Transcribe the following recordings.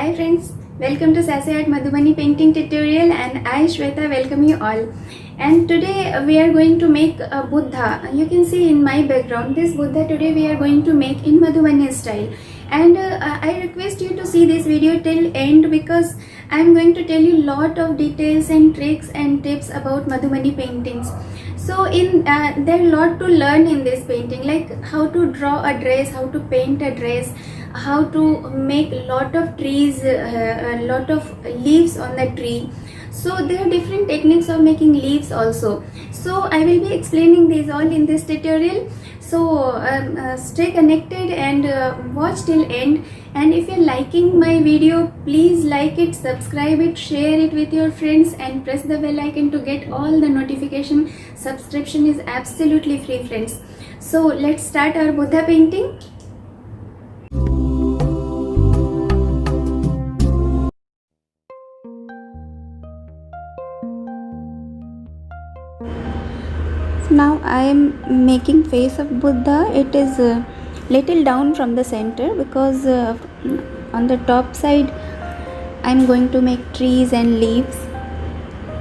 Hi friends, welcome to Sassy Art Madhubani painting tutorial and I Shweta welcome you all. And today we are going to make a Buddha. You can see in my background this Buddha today we are going to make in Madhubani style. And I request you to see this video till end because I am going to tell you lot of details and tricks and tips about Madhubani paintings. So there are lot to learn in this painting, like how to draw a dress, how to paint a dress, how to make lot of trees, a lot of leaves on the tree. So there are different techniques of making leaves also. So I will be explaining these all in this tutorial. So stay connected and watch till end. And if you're liking my video, please like it, subscribe it, share it with your friends and press the bell icon to get all the notification. Subscription is absolutely free, friends. So let's start our Buddha painting. Now I am making face of Buddha. It is little down from the center because on the top side I am going to make trees and leaves,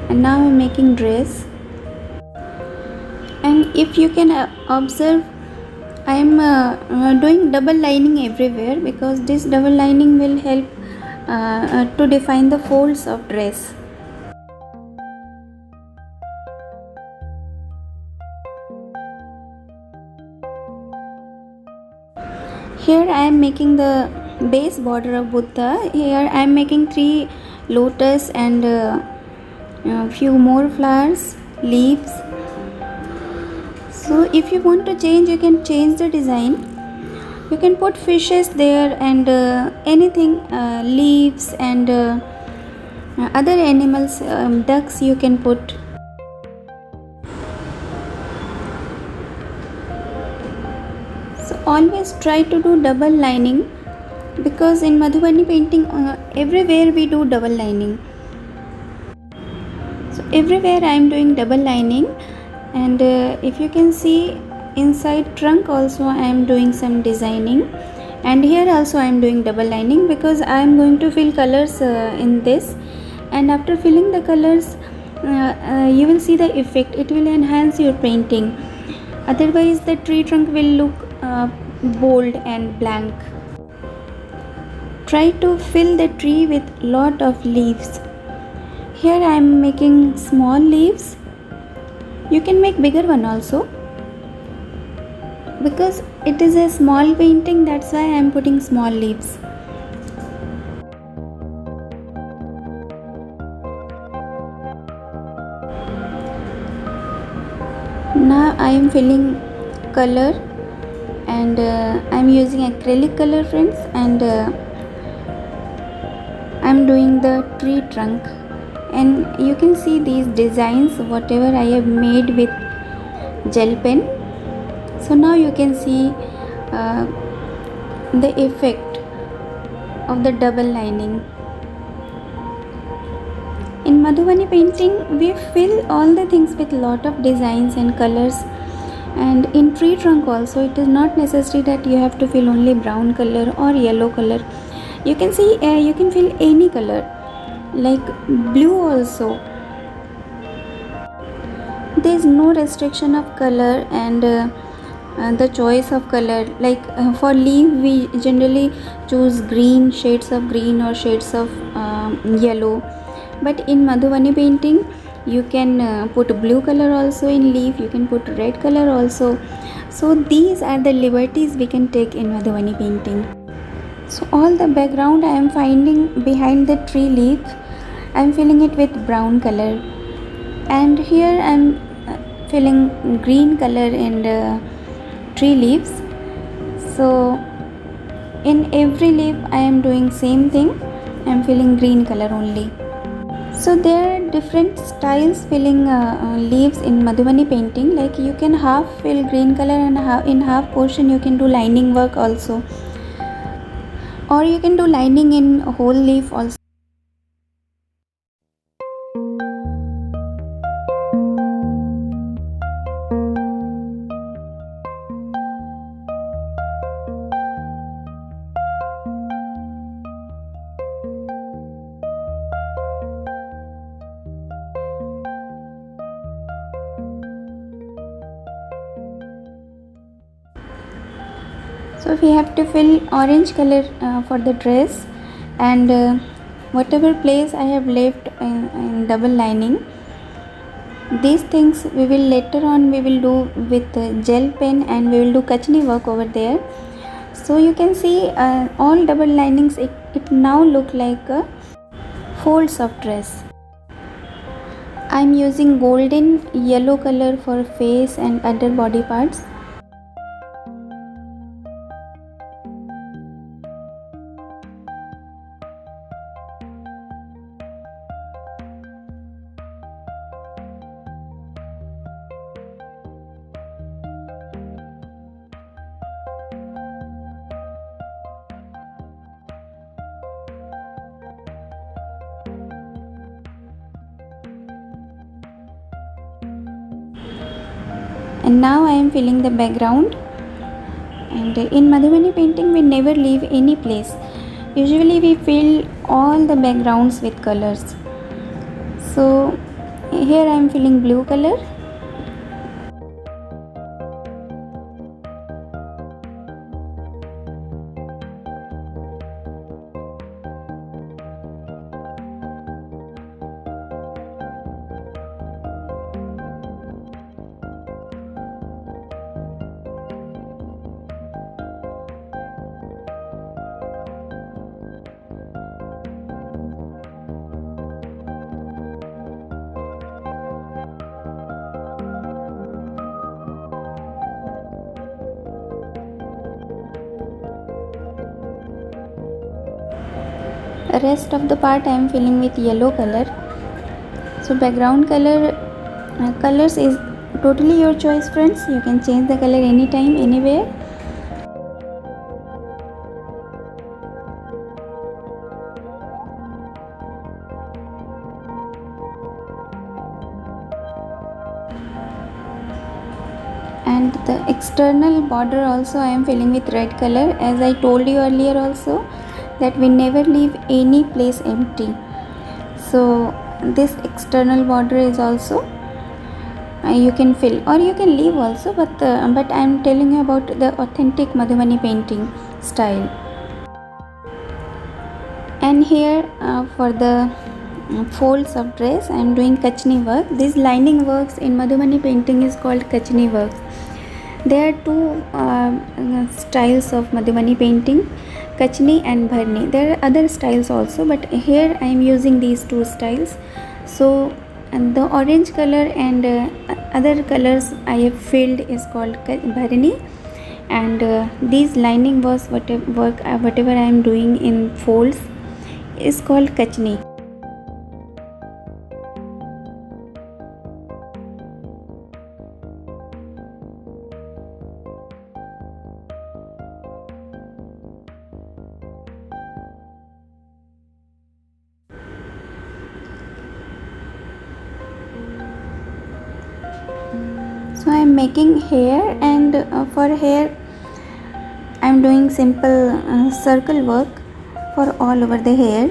and now I am making dress. And if you can observe, I am doing double lining everywhere because this double lining will help to define the folds of dress. Here I am making the base border of Buddha. Here I am making 3 lotus and few more flowers, leaves. So if you want to change, you can change the design. You can put fishes there and anything, leaves and other animals, ducks you can put. So always try to do double lining because in Madhubani painting everywhere we do double lining. So everywhere I am doing double lining, and if you can see inside trunk also I am doing some designing, and here also I am doing double lining because I am going to fill colors in this, and after filling the colors you will see the effect. It will enhance your painting, otherwise the tree trunk will look bold and blank. Try to fill the tree with lot of leaves. Here I am making small leaves. You can make bigger one also because it is a small painting, that's why I am putting small leaves. Now I am filling color and I am using acrylic color, friends, and I am doing the tree trunk, and you can see these designs whatever I have made with gel pen. So now you can see the effect of the double lining. In Madhubani painting we fill all the things with lot of designs and colors, and in tree trunk also it is not necessary that you have to fill only brown color or yellow color. You can see you can fill any color, like blue also. There is no restriction of color and the choice of color. Like for leaf we generally choose green, shades of green or shades of yellow, but in Madhubani painting you can put blue color also in leaf, you can put red color also. So these are the liberties we can take in Madhubani painting. So all the background I am finding behind the tree leaf, I am filling it with brown color, and here I am filling green color in the tree leaves. So in every leaf I am doing same thing, I am filling green color only. So there are different styles filling leaves in Madhubani painting. Like you can half fill green color and in half portion you can do lining work also, or you can do lining in whole leaf also. So we have to fill orange color for the dress, and whatever place I have left in double lining, these things we will later on we will do with gel pen, and we will do kachni work over there. So you can see all double linings, it now look like folds of dress. I am using golden yellow color for face and other body parts. And now I am filling the background. And in Madhubani painting we never leave any place. Usually we fill all the backgrounds with colors. So here I am filling blue color. Rest of the part I am filling with yellow color. So background color colors is totally your choice, friends. You can change the color anytime, anywhere. And the external border also I am filling with red color, as I told you earlier also that we never leave any place empty. So this external border is also you can fill or you can leave also, but I am telling you about the authentic Madhubani painting style. And here for the folds of dress I am doing kachni work. This lining works in Madhubani painting is called kachni work. There are two styles of Madhubani painting, kachni and bharni. There are other styles also, but here I am using these two styles. So and the orange color and other colors I have filled is called bharni, and these lining work whatever I am doing in folds is called kachni. So I am making hair, and for hair I am doing simple circle work for all over the hair.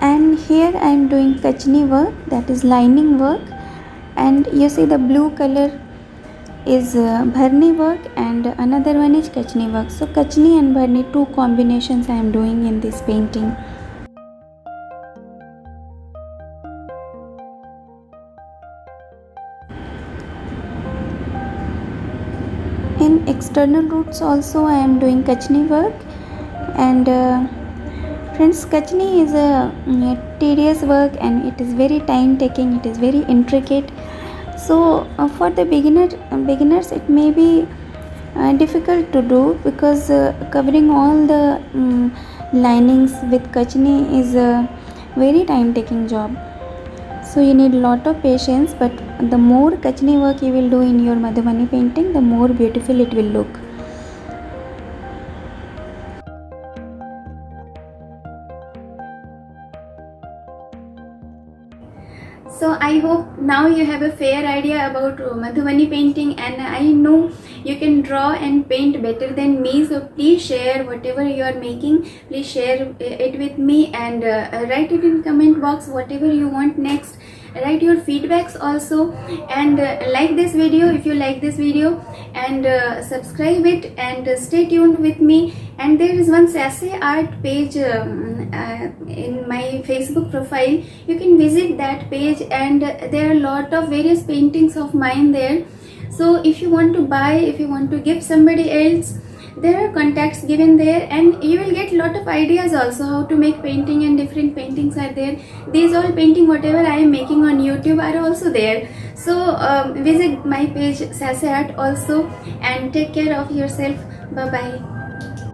And here I am doing kachni work, that is lining work, and you see the blue color is bharni work and another one is kachni work. So kachni and bharni, two combinations I am doing in this painting. In external roots also I am doing kachni work, and friends, kachni is a tedious work and it is very time taking, it is very intricate. So for the beginners it may be difficult to do, because covering all the linings with kachni is a very time taking job. So you need lot of patience, but the more kachni work you will do in your Madhubani painting, the more beautiful it will look. So I hope now you have a fair idea about Madhubani painting, and I know you can draw and paint better than me. So please share whatever you are making, please share it with me, and write it in comment box whatever you want next. Write your feedbacks also, and like this video if you like this video, and subscribe it, and stay tuned with me. And there is one sachet art page in my Facebook profile. You can visit that page, and there are a lot of various paintings of mine there. So if you want to buy, if you want to give somebody else, there are contacts given there, and you will get lot of ideas also how to make painting, and different paintings are there. These all painting whatever I am making on YouTube are also there. So visit my page Sachet Art also, and take care of yourself. Bye bye.